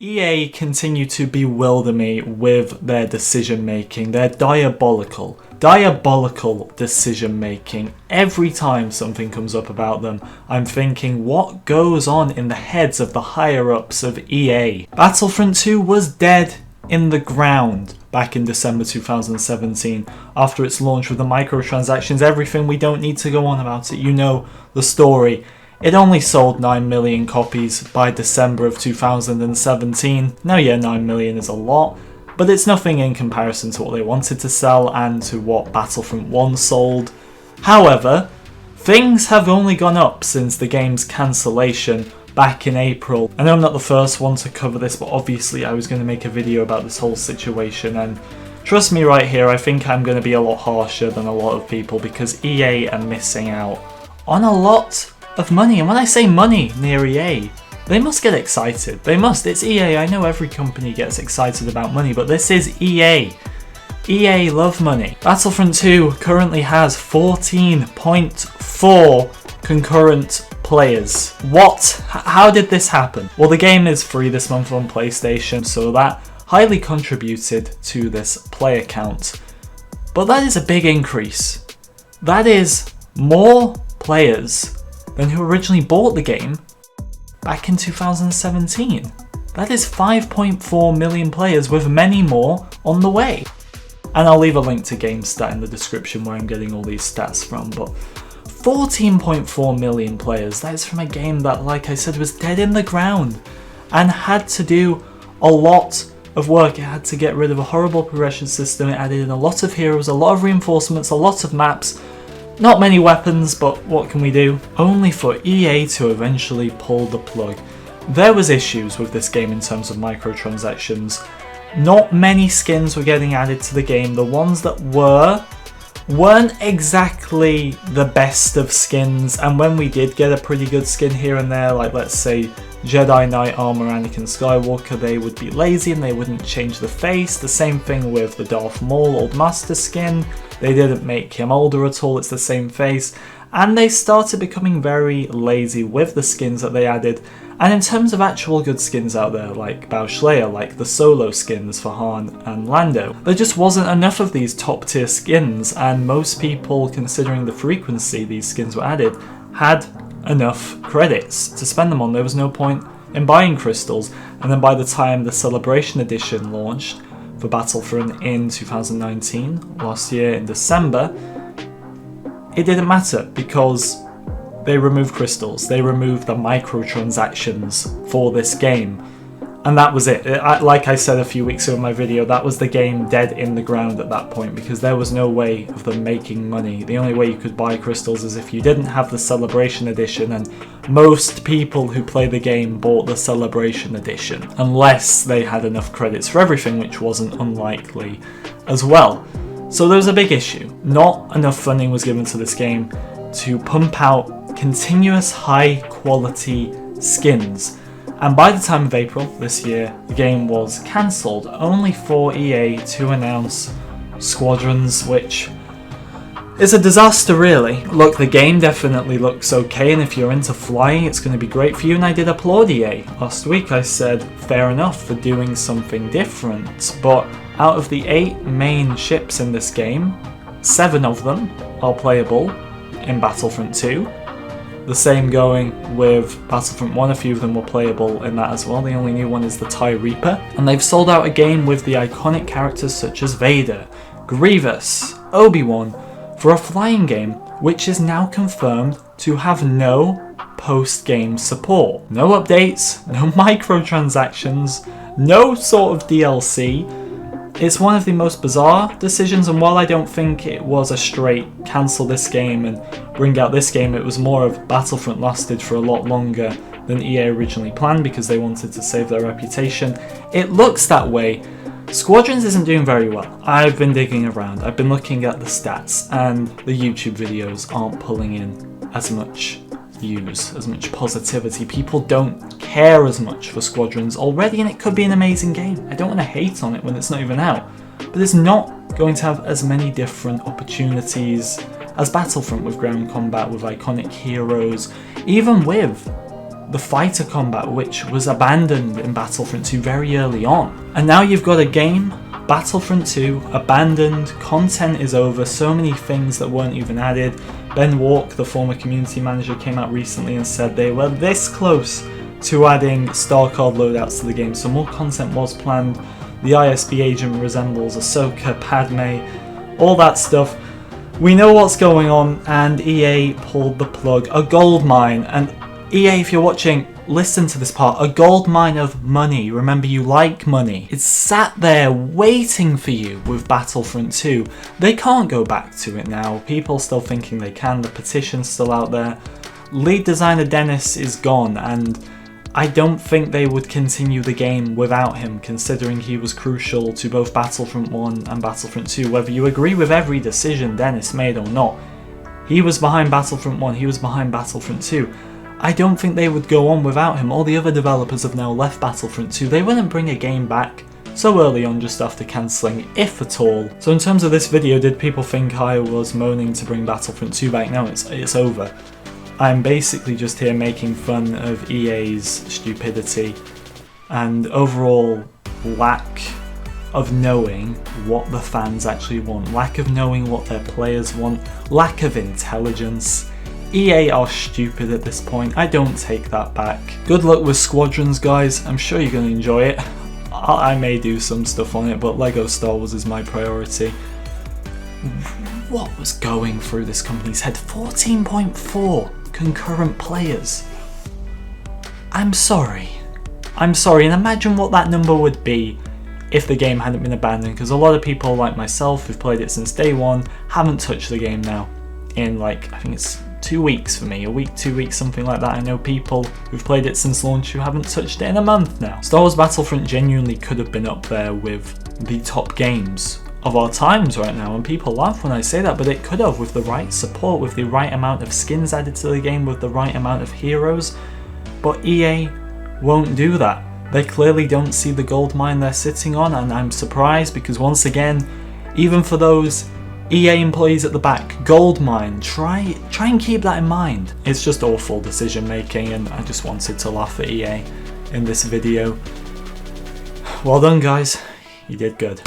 EA continue to bewilder me with their decision making. They're diabolical decision making. Every time something comes up about them, I'm thinking, what goes on in the heads of the higher ups of EA? Battlefront 2 was dead in the ground back in December 2017 after its launch with the microtransactions, everything. We don't need to go on about it, you know the story. It only sold 9 million copies by December of 2017. Now yeah, 9 million is a lot, but it's nothing in comparison to what they wanted to sell and to what Battlefront 1 sold. However, things have only gone up since the game's cancellation back in April. I know I'm not the first one to cover this, but obviously I was going to make a video about this whole situation, and trust me right here, I think I'm going to be a lot harsher than a lot of people because EA are missing out on a lot of money. And when I say money near EA, they must get excited. They must. It's EA. I know every company gets excited about money, but this is EA. EA love money. Battlefront 2 currently has 14.4 concurrent players. What? How did this happen? Well, the game is free this month on PlayStation, so that highly contributed to this player count. But that is a big increase. That is more players than who originally bought the game back in 2017. That is 5.4 million players, with many more on the way. And I'll leave a link to GameStat in the description where I'm getting all these stats from, but 14.4 million players, that is from a game that, like I said, was dead in the ground and had to do a lot of work. It had to get rid of a horrible progression system, it added in a lot of heroes, a lot of reinforcements, a lot of maps, not many weapons, but what can we do? Only for EA to eventually pull the plug. There was issues with this game in terms of microtransactions. Not many skins were getting added to the game. The ones that weren't exactly the best of skins, and when we did get a pretty good skin here and there, like let's say Jedi Knight Armor Anakin Skywalker, they would be lazy and they wouldn't change the face. The same thing with the Darth Maul Old Master skin. They didn't make him older at all, it's the same face. And they started becoming very lazy with the skins that they added. And in terms of actual good skins out there, like Bauschleyer, like the solo skins for Han and Lando, there just wasn't enough of these top tier skins, and most people, considering the frequency these skins were added, had enough credits to spend them on. There was no point in buying crystals. And then by the time the Celebration Edition launched for Battlefront in 2019, last year in December, it didn't matter because they removed crystals, they removed the microtransactions for this game, and that was it. Like I said a few weeks ago in my video, that was the game dead in the ground at that point because there was no way of them making money. The only way you could buy crystals is if you didn't have the Celebration Edition, and most people who play the game bought the Celebration Edition unless they had enough credits for everything, which wasn't unlikely as well. So there was a big issue. Not enough funding was given to this game to pump out continuous high quality skins. And by the time of April this year, the game was cancelled, only for EA to announce Squadrons, which is a disaster really. Look, the game definitely looks okay, and if you're into flying, it's going to be great for you, and I did applaud EA. Last week I said, fair enough for doing something different, but out of the 8 main ships in this game, 7 of them are playable in Battlefront 2. The same going with Battlefront 1, a few of them were playable in that as well. The only new one is the TIE Reaper. And they've sold out a game with the iconic characters such as Vader, Grievous, Obi-Wan, for a flying game which is now confirmed to have no post-game support. No updates, no microtransactions, no sort of DLC. It's one of the most bizarre decisions, and while I don't think it was a straight cancel this game and bring out this game, it was more of Battlefront lasted for a lot longer than EA originally planned because they wanted to save their reputation. It looks that way. Squadrons isn't doing very well. I've been digging around, I've been looking at the stats, and the YouTube videos aren't pulling in as much views, as much positivity. People don't care as much for Squadrons already, and it could be an amazing game. I don't want to hate on it when it's not even out, but it's not going to have as many different opportunities as Battlefront, with ground combat, with iconic heroes, even with the fighter combat, which was abandoned in Battlefront 2 very early on. And now you've got a game, Battlefront 2, abandoned, content is over, so many things that weren't even added. Ben Walk, the former community manager, came out recently and said they were this close to adding star card loadouts to the game, so more content was planned. The ISB agent resembles Ahsoka, Padme, all that stuff. We know what's going on, and EA pulled the plug. A gold mine, and EA, if you're watching, listen to this part. A gold mine of money. Remember, you like money. It's sat there waiting for you with Battlefront 2. They can't go back to it now. People still thinking they can. The petition's still out there. Lead designer Dennis is gone, and I don't think they would continue the game without him, considering he was crucial to both Battlefront 1 and Battlefront 2. Whether you agree with every decision Dennis made or not, he was behind Battlefront 1, he was behind Battlefront 2. I don't think they would go on without him. All the other developers have now left Battlefront 2. They wouldn't bring a game back so early on just after cancelling, if at all. So in terms of this video, did people think I was moaning to bring Battlefront 2 back? No, it's over. I'm basically just here making fun of EA's stupidity and overall lack of knowing what the fans actually want, lack of knowing what their players want, lack of intelligence. EA are stupid at this point. I don't take that back. Good luck with Squadrons, guys. I'm sure you're going to enjoy it. I may do some stuff on it, but LEGO Star Wars is my priority. What was going through this company's head? 14.4 concurrent players. I'm sorry, and imagine what that number would be if the game hadn't been abandoned, because a lot of people like myself who've played it since day one haven't touched the game now in, like, I think it's 2 weeks for me, a week, 2 weeks, something like that. I know people who've played it since launch who haven't touched it in a month now. Star Wars Battlefront genuinely could have been up there with the top games of our times right now, and people laugh when I say that, but it could have, with the right support, with the right amount of skins added to the game, with the right amount of heroes. But EA won't do that. They clearly don't see the gold mine they're sitting on, and I'm surprised, because once again, even for those EA employees at the back, gold mine, try and keep that in mind. It's just awful decision making, and I just wanted to laugh at EA in this video. Well done, guys, you did good.